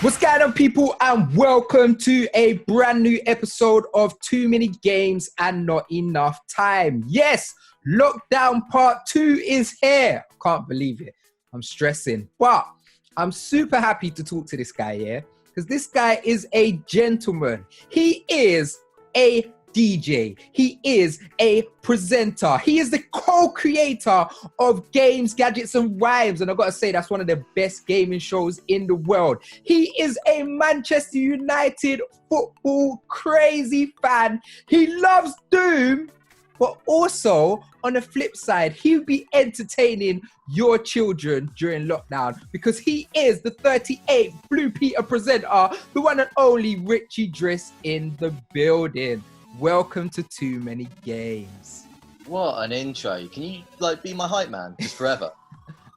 What's going on, people, and welcome to a brand new episode of Too Many Games and Not Enough Time. Yes, lockdown part 2 is here. Can't believe it. I'm stressing, but I'm super happy to talk to this guy here because this guy is a gentleman. He is a DJ. He is a presenter. He is the co-creator of Games, Gadgets, and Rhymes. And I've got to say, that's one of the best gaming shows in the world. He is a Manchester United football crazy fan. He loves Doom, but also on the flip side, he'll be entertaining your children during lockdown because he is the 38th Blue Peter presenter, the one and only Richie Driss in the building. Welcome to Too Many Games. What an intro. Can you be my hype man just forever?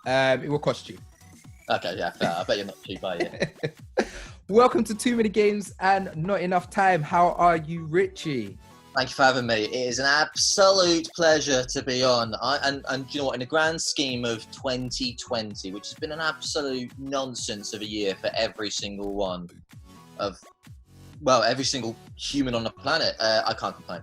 It will cost you. Okay, yeah, fair. I bet you're not cheap, are you? Welcome to Too Many Games and Not Enough Time. How are you, Richie? Thank you for having me. It is an absolute pleasure to be on. And you know what, in the grand scheme of 2020, which has been an absolute nonsense of a year for every single one of every single human on the planet. I can't complain.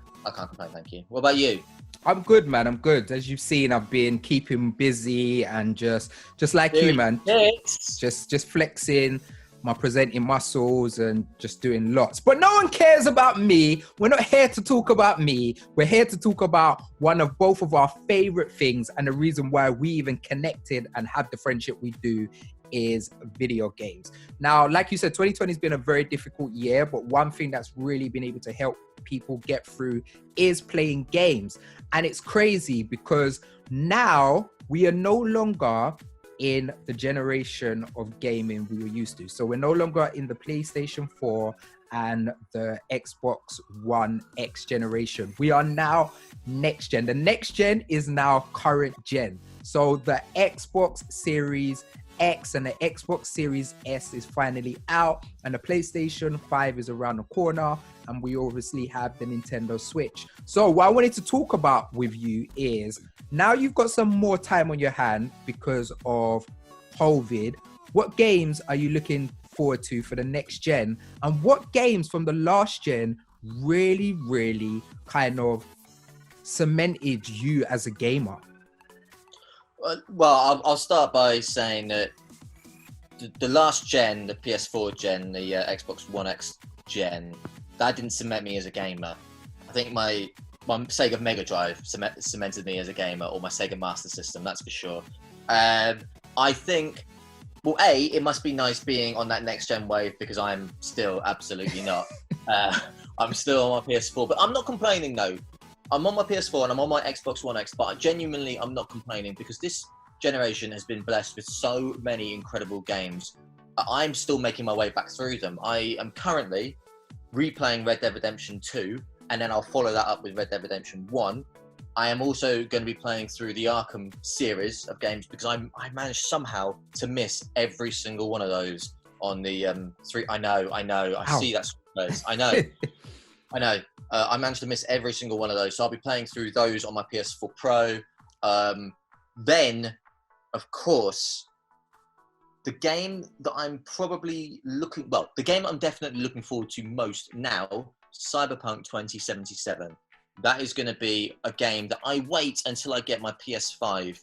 Thank you. What about you? I'm good, man. I'm good. As you've seen, I've been keeping busy and just like you, man. Just flexing my presenting muscles and just doing lots. But no one cares about me. We're not here to talk about me. We're here to talk about one of both of our favorite things, and the reason why we even connected and have the friendship we do is video games. Now, like you said, 2020 has been a very difficult year, but one thing that's really been able to help people get through is playing games. And it's crazy because now we are no longer in the generation of gaming we were used to. So we're no longer in the PlayStation 4 and the Xbox One X generation. We are now next gen. The next gen is now current gen. So the Xbox Series X and the Xbox Series S is finally out, and the PlayStation 5 is around the corner, and we obviously have the Nintendo Switch. So what I wanted to talk about with you is, now you've got some more time on your hand because of COVID. What games are you looking forward to for the next gen, and what games from the last gen really kind of cemented you as a gamer? Well, I'll start by saying that the last gen, the PS4 gen, the Xbox One X gen, that didn't cement me as a gamer. I think my Sega Mega Drive cemented me as a gamer, or my Sega Master System, that's for sure. I think, well, it must be nice being on that next gen wave because I'm still absolutely not. I'm still on my PS4, but I'm not complaining though. I'm on my PS4 and I'm on my Xbox One X, but genuinely I'm not complaining because this generation has been blessed with so many incredible games. I'm still making my way back through them. I am currently replaying Red Dead Redemption 2, and then I'll follow that up with Red Dead Redemption 1. I am also going to be playing through the Arkham series of games because I managed somehow to miss every single one of those on the 3. I know. I see that. I know. I know. I managed to miss every single one of those. So I'll be playing through those on my PS4 Pro. Then, of course, the game that I'm definitely looking forward to most now, Cyberpunk 2077. That is going to be a game that I wait until I get my PS5,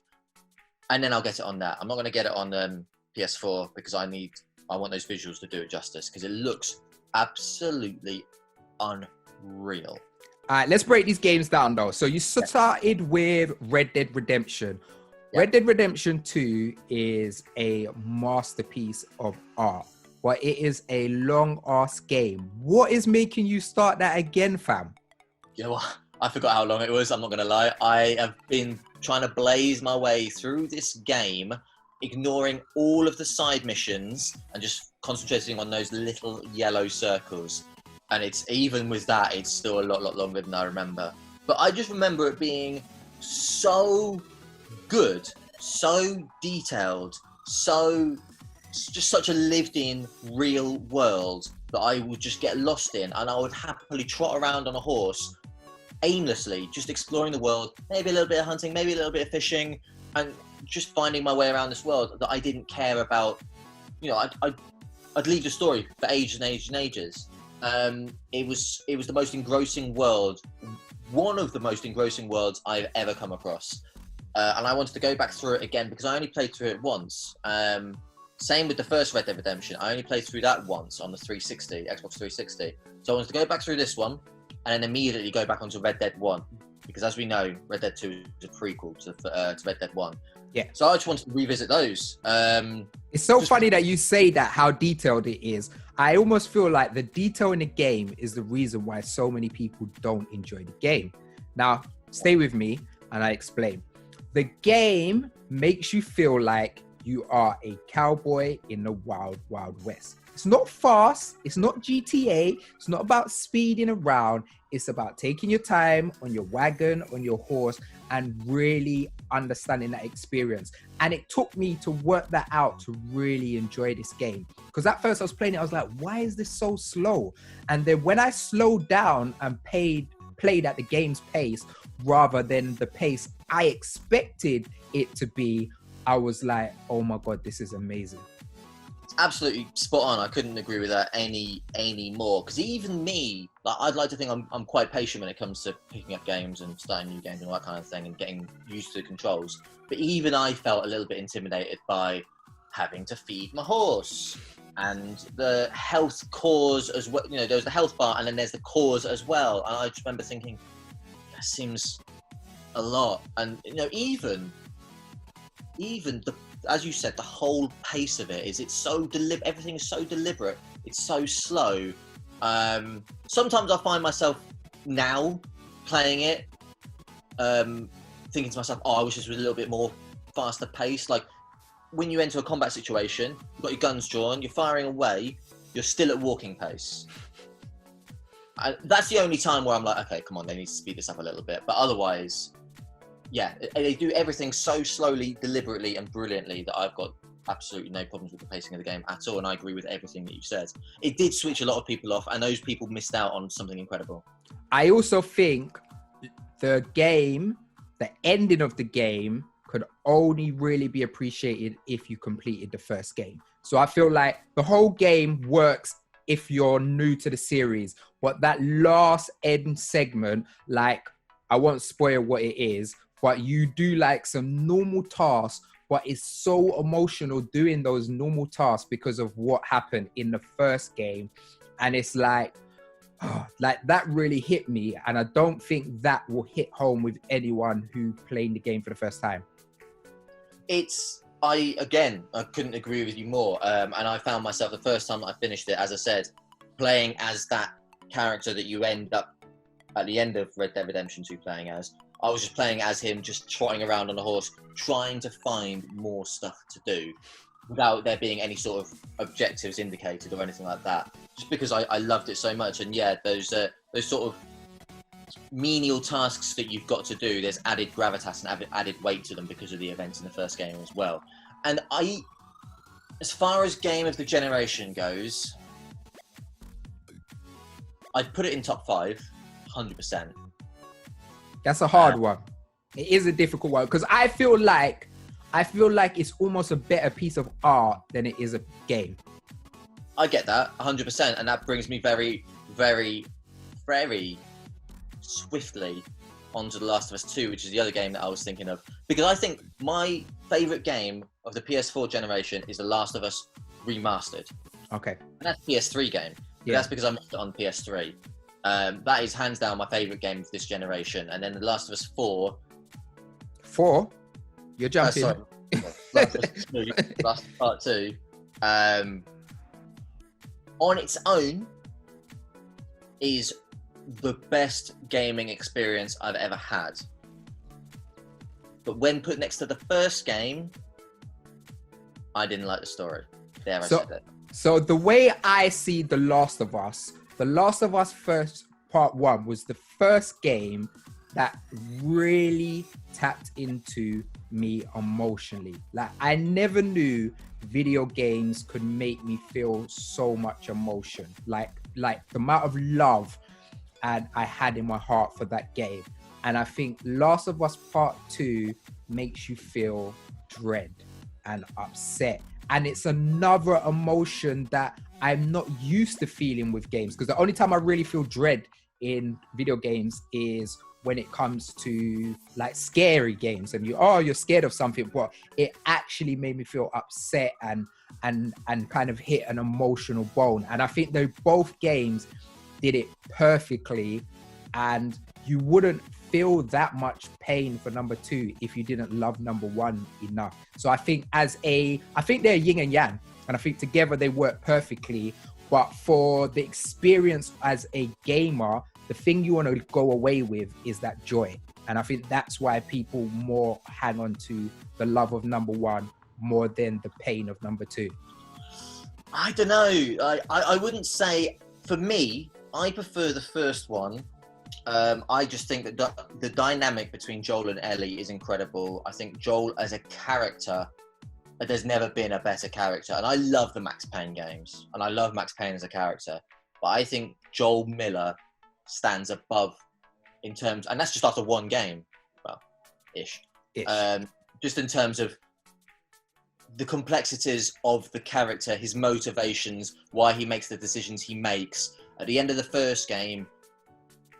and then I'll get it on that. I'm not going to get it on PS4 because I want those visuals to do it justice because it looks absolutely unreal. All right, let's break these games down though. So you started with Red Dead Redemption. Yeah. Red Dead Redemption 2 is a masterpiece of art, but it is a long-ass game. What is making you start that again, fam? You know what? I forgot how long it was. I'm not going to lie. I have been trying to blaze my way through this game, ignoring all of the side missions and just concentrating on those little yellow circles. And it's even with that, it's still a lot longer than I remember. But I just remember it being so good, so detailed, just such a lived-in real world that I would just get lost in, and I would happily trot around on a horse aimlessly, just exploring the world, maybe a little bit of hunting, maybe a little bit of fishing, and just finding my way around this world that I didn't care about. You know, I'd leave the story for ages and ages and ages. It was the most engrossing world, one of the most engrossing worlds I've ever come across. And I wanted to go back through it again because I only played through it once. Same with the first Red Dead Redemption. I only played through that once on the 360, Xbox 360. So I wanted to go back through this one and then immediately go back onto Red Dead 1. Because as we know, Red Dead 2 is a prequel to Red Dead 1. Yeah. So I just wanted to revisit those. It's so funny that you say that, how detailed it is. I almost feel like the detail in the game is the reason why so many people don't enjoy the game. Now, stay with me and I explain. The game makes you feel like you are a cowboy in the wild, wild west. It's not fast. It's not GTA. It's not about speeding around. It's about taking your time on your wagon, on your horse, and really understanding that experience. And it took me to work that out to really enjoy this game. Because at first I was playing it, I was like, why is this so slow? And then when I slowed down and played at the game's pace rather than the pace I expected it to be, I was like, oh my God, this is amazing. Absolutely spot on. I couldn't agree with that any more. Because even me, like, I'd like to think I'm quite patient when it comes to picking up games and starting new games and all that kind of thing and getting used to the controls. But even I felt a little bit intimidated by having to feed my horse and the health cores as well. You know, there's the health bar and then there's the cores as well. And I just remember thinking, that seems a lot. And you know, even the, as you said, the whole pace of it is, it's so everything is so deliberate. It's so slow. Sometimes I find myself now playing it, thinking to myself, oh, I wish this was a little bit more faster paced. Like when you enter a combat situation, you've got your guns drawn, you're firing away, you're still at walking pace. That's the only time where I'm like, okay, come on, they need to speed this up a little bit. But otherwise, yeah, they do everything so slowly, deliberately, and brilliantly that I've got absolutely no problems with the pacing of the game at all. And I agree with everything that you said. It did switch a lot of people off, and those people missed out on something incredible. I also think the game, the ending of the game, could only really be appreciated if you completed the first game. So I feel like the whole game works if you're new to the series, but that last end segment, like, I won't spoil what it is, but you do like some normal tasks, but it's so emotional doing those normal tasks because of what happened in the first game. And it's like, oh, like that really hit me. And I don't think that will hit home with anyone who played the game for the first time. I couldn't agree with you more. And I found myself the first time I finished it, as I said, playing as that character that you end up at the end of Red Dead Redemption 2 playing as. I was just playing as him, just trotting around on a horse, trying to find more stuff to do without there being any sort of objectives indicated or anything like that. Just because I loved it so much. And yeah, those sort of menial tasks that you've got to do, there's added gravitas and added weight to them because of the events in the first game as well. And as far as game of the generation goes, I'd put it in top 5, 100%. That's a hard one. It is a difficult one because I feel like it's almost a better piece of art than it is a game. I get that 100%, and that brings me very, very, very swiftly onto The Last of Us 2, which is the other game that I was thinking of, because I think my favorite game of the PS4 generation is The Last of Us Remastered. Okay. And that's a PS3 game. Yeah. That's because I'm on PS3. That is hands down my favorite game of this generation. And then The Last of Us 4. 4? You're jumping. Sorry. Last of Us 2, Last Part 2. On its own, is the best gaming experience I've ever had. But when put next to the first game, I didn't like the story. There, I said it. So the way I see The Last of Us first part 1 was the first game that really tapped into me emotionally. Like, I never knew video games could make me feel so much emotion. Like the amount of love and I had in my heart for that game. And I think Last of Us Part 2 makes you feel dread and upset and it's another emotion that I'm not used to feeling with games, because the only time I really feel dread in video games is when it comes to like scary games, and you're scared of something, but it actually made me feel upset and kind of hit an emotional bone. And I think they both games did it perfectly, and you wouldn't feel that much pain for number 2 if you didn't love number 1 enough. So I think I think they're yin and yang, and I think together they work perfectly. But for the experience as a gamer, the thing you want to go away with is that joy. And I think that's why people more hang on to the love of number 1 more than the pain of number 2. I don't know. I wouldn't say, for me, I prefer the first one. I just think that the dynamic between Joel and Ellie is incredible. I think Joel as a character, there's never been a better character. And I love the Max Payne games, and I love Max Payne as a character. But I think Joel Miller stands above in terms, and that's just after one game, well, ish. Just in terms of the complexities of the character, his motivations, why he makes the decisions he makes. At the end of the first game,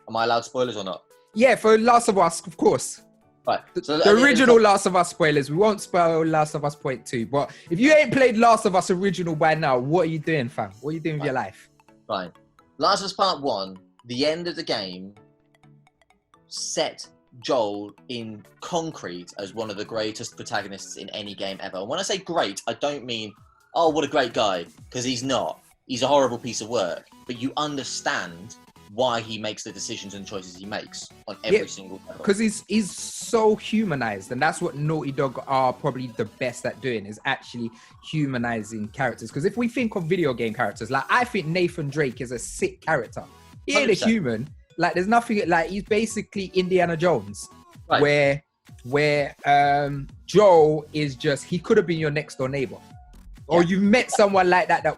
am I allowed spoilers or not? Yeah, for Last of Us, of course. Right. So the original Last of Us spoilers. We won't spoil Last of Us Point 2. But if you ain't played Last of Us original by now, what are you doing, fam? What are you doing with your life? Fine. Last of Us Part 1, the end of the game set Joel in concrete as one of the greatest protagonists in any game ever. And when I say great, I don't mean, oh, what a great guy, because he's not. He's a horrible piece of work. But you understand why he makes the decisions and choices he makes on every single level. Because he's so humanized, and that's what Naughty Dog are probably the best at doing, is actually humanizing characters. Because if we think of video game characters, like I think Nathan Drake is a sick character. He ain't a human. Like there's nothing, like he's basically Indiana Jones, right, where Joel is just, he could have been your next door neighbor. Or you've met someone like that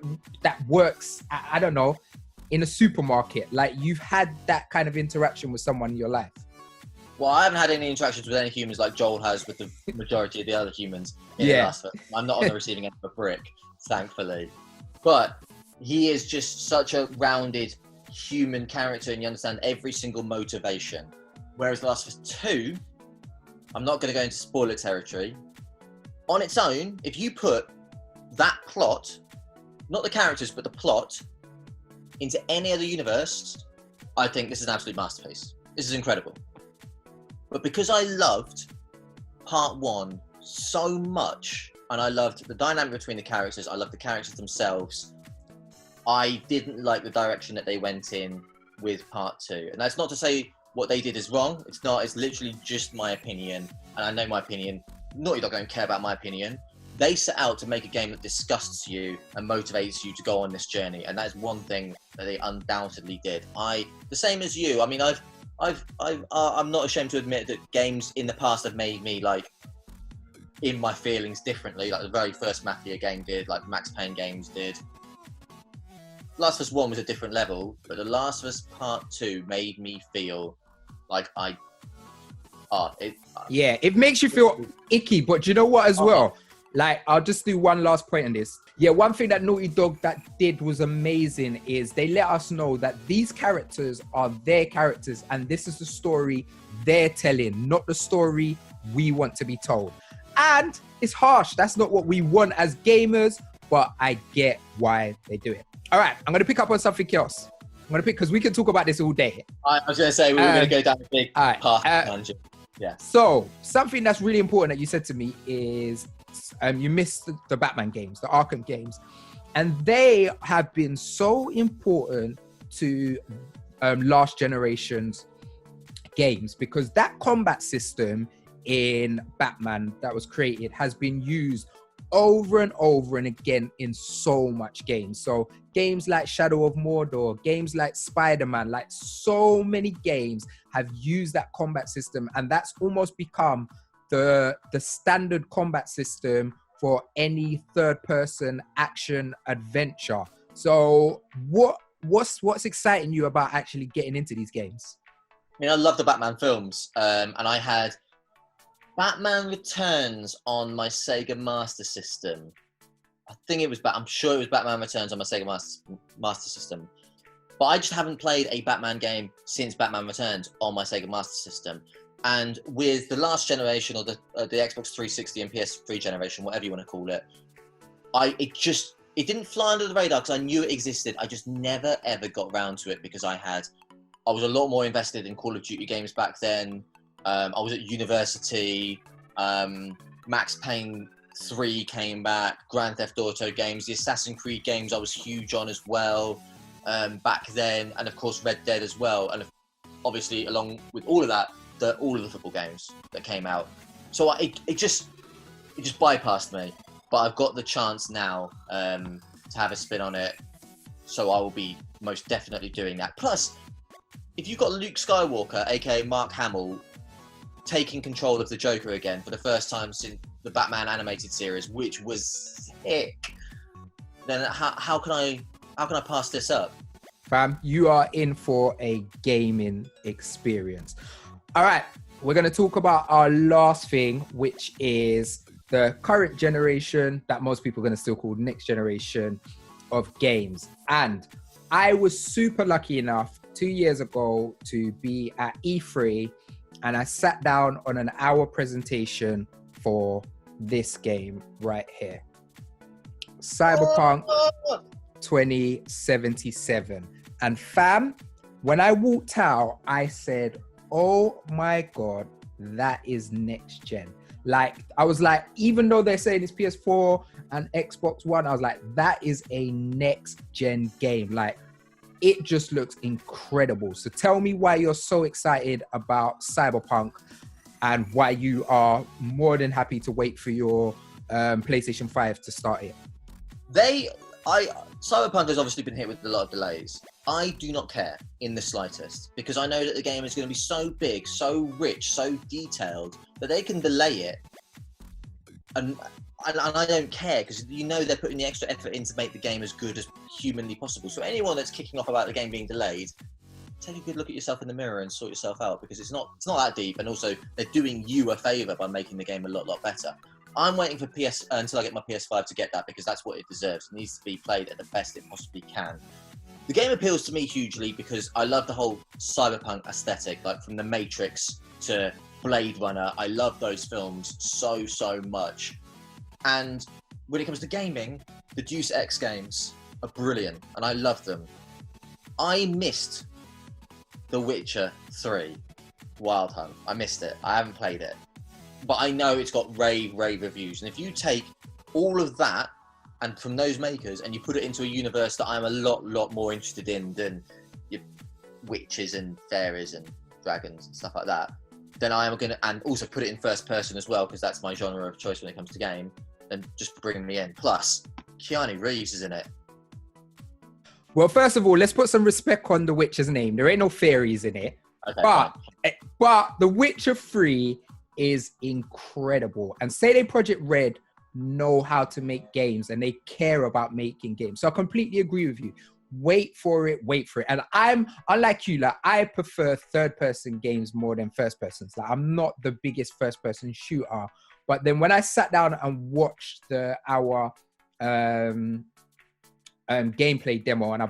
works, I don't know, in a supermarket. Like you've had that kind of interaction with someone in your life. Well, I haven't had any interactions with any humans like Joel has with the majority of the other humans. I'm not on the receiving end of a brick, thankfully. But he is just such a rounded human character, and you understand every single motivation. Whereas The Last of Us 2, I'm not going to go into spoiler territory. On its own, if you put that plot, not the characters, but the plot, into any other universe, I think this is an absolute masterpiece. This is incredible. But because I loved Part 1 so much, and I loved the dynamic between the characters, I loved the characters themselves, I didn't like the direction that they went in with Part 2. And that's not to say what they did is wrong. It's not. It's literally just my opinion. And I know my opinion. Naughty Dog don't care about my opinion. They set out to make a game that disgusts you and motivates you to go on this journey. And that is one thing that they undoubtedly did. The same as you. I mean, I'm not ashamed to admit that games in the past have made me like in my feelings differently. Like the very first Mafia game did, like Max Payne games did. Last of Us 1 was a different level, but The Last of Us Part 2 made me feel like it makes you feel icky. But do you know what as well? Like, I'll just do one last point on this. Yeah, one thing that Naughty Dog that did was amazing is they let us know that these characters are their characters, and this is the story they're telling, not the story we want to be told. And it's harsh. That's not what we want as gamers, but I get why they do it. All right, I'm going to pick up on something else. I'm going to pick, because we can talk about this all day. I was going to say, we were going to go down a big path tangent. Yeah. So, something that's really important that you said to me is you missed the Batman games, the Arkham games. And they have been so important to last generation's games, because that combat system in Batman that was created has been used over and over and again in so much games. So games like Shadow of Mordor, games like Spider-Man, like so many games have used that combat system, and that's almost become the standard combat system for any third-person action adventure. So what's exciting you about actually getting into these games? I mean, I love the Batman films, and I had Batman Returns on my Sega Master System. I think it was I'm sure it was Batman Returns on my Sega Master System. But I just haven't played a Batman game since Batman Returns on my Sega Master System. And with the last generation, or the Xbox 360 and PS3 generation, whatever you want to call it, it didn't fly under the radar because I knew it existed. I just never ever got around to it because I was a lot more invested in Call of Duty games back then. I was at university. Max Payne 3 came back. Grand Theft Auto games, the Assassin's Creed games I was huge on as well back then, and of course Red Dead as well. And obviously along with all of that, all of the football games that came out. So it just bypassed me. But I've got the chance now to have a spin on it. So I will be most definitely doing that. Plus, if you've got Luke Skywalker, aka Mark Hamill, taking control of the Joker again for the first time since the Batman animated series, which was sick, then how can I pass this up? Fam, you are in for a gaming experience. All right, we're going to talk about our last thing, which is the current generation that most people are going to still call next generation of games. And I was super lucky enough 2 years ago to be at E3, and I sat down on an hour presentation for this game right here. Cyberpunk 2077. And fam, when I walked out, I said, oh my God, that is next gen. Like, I was like, even though they're saying it's PS4 and Xbox One, I was like, that is a next gen game. Like, it just looks incredible. So tell me why you're so excited about Cyberpunk and why you are more than happy to wait for your PlayStation 5 to start it. Cyberpunk has obviously been hit with a lot of delays. I do not care in the slightest because I know that the game is going to be so big, so rich, so detailed that they can delay it. And I don't care because you know they're putting the extra effort in to make the game as good as humanly possible. So anyone that's kicking off about the game being delayed, take a good look at yourself in the mirror and sort yourself out because it's not that deep, and also they're doing you a favour by making the game a lot better. I'm waiting for until I get my PS5 to get that because that's what it deserves. It needs to be played at the best it possibly can. The game appeals to me hugely because I love the whole cyberpunk aesthetic, like from The Matrix to Blade Runner. I love those films so much. And when it comes to gaming, the Deus Ex games are brilliant and I love them. I missed The Witcher 3 Wild Hunt. I missed it. I haven't played it. But I know it's got rave reviews. And if you take all of that and from those makers and you put it into a universe that I'm a lot more interested in than your witches and fairies and dragons and stuff like that, then I am going to, and also put it in first person as well, because that's my genre of choice when it comes to game, then just bring me in. Plus, Keanu Reeves is in it. Well, first of all, let's put some respect on The Witcher's name. There ain't no fairies in it. Okay, but The Witcher 3 is incredible. And CD Projekt Red know how to make games and they care about making games. So I completely agree with you. Wait for it. And I'm, unlike you, like, I prefer third-person games more than first-persons. Like, I'm not the biggest first-person shooter. But then when I sat down and watched our gameplay demo, and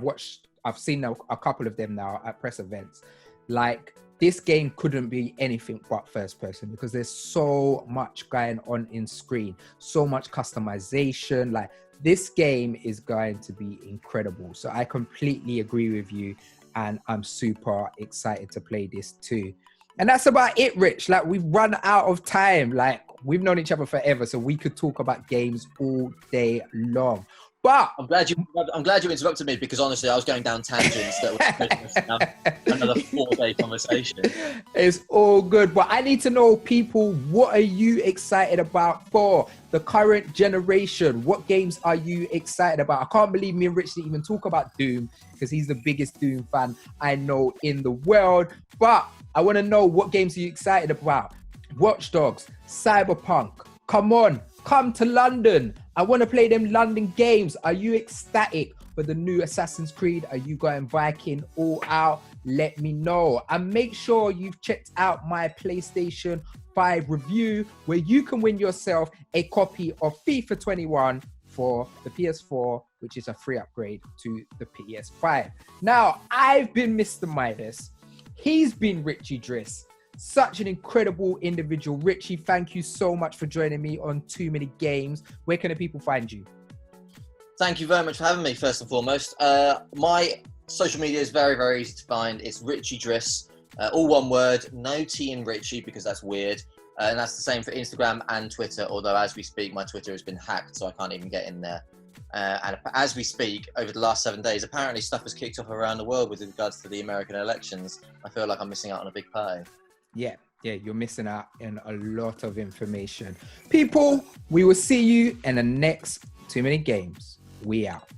I've seen a couple of them now at press events, like, this game couldn't be anything but first person because there's so much going on in screen, so much customization. Like, this game is going to be incredible. So I completely agree with you and I'm super excited to play this too. And that's about it, Rich. Like, we've run out of time. Like, we've known each other forever, so we could talk about games all day long. But I'm glad you interrupted me because honestly, I was going down tangents that was another 4-day conversation. It's all good, but I need to know, people, what are you excited about for the current generation? What games are you excited about? I can't believe me and Rich didn't even talk about Doom because he's the biggest Doom fan I know in the world. But I want to know, what games are you excited about? Watch Dogs, Cyberpunk. Come on, come to London. I want to play them London games. Are you ecstatic for the new Assassin's Creed? Are you going Viking all out? Let me know. And make sure you've checked out my PlayStation 5 review where you can win yourself a copy of FIFA 21 for the PS4, which is a free upgrade to the PS5. Now, I've been Mr. Midas. He's been Richie Driss. Such an incredible individual. Richie, thank you so much for joining me on Too Many Games. Where can the people find you? Thank you very much for having me, first and foremost. My social media is very, very easy to find. It's Richie Driss, all one word, no T in Richie because that's weird. And that's the same for Instagram and Twitter, although as we speak, my Twitter has been hacked, so I can't even get in there. And as we speak, over the last 7 days, apparently stuff has kicked off around the world with regards to the American elections. I feel like I'm missing out on a big party. Yeah, you're missing out on a lot of information. People, we will see you in the next Too Many Games. We out.